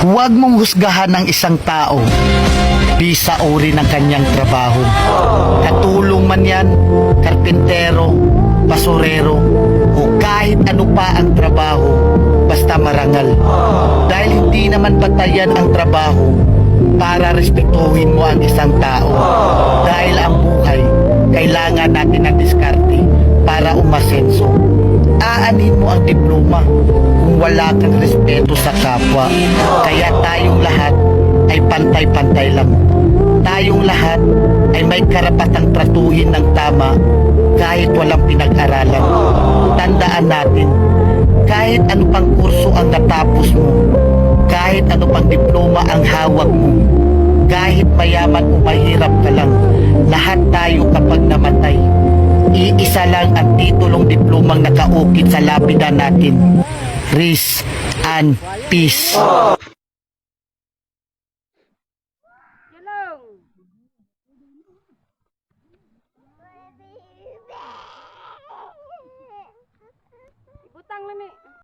Huwag mong husgahan ng isang tao bisa uri ng kanyang trabaho. Katulong man yan, karpintero, basurero, o kahit ano pa ang trabaho, basta marangal. Dahil hindi naman batayan ang trabaho para respetuhin mo ang isang tao. Dahil ang buhay, kailangan natin ng diskarte para umasenso. Aanin mo ang diploma kung wala kang respeto sa kapwa. Kaya tayong lahat ay pantay-pantay lang. Tayong lahat ay may karapatang tratuhin ng tama kahit walang pinag-aralan. Tandaan natin, kahit ano pang kurso ang natapos mo, kahit ano pang diploma ang hawak mo, kahit mayaman o mahirap ka lang, lahat tayo kapag namatay, iisa lang ang titulong diplomang nakaukit sa lapida natin. Rest and peace. Ibutang na ni.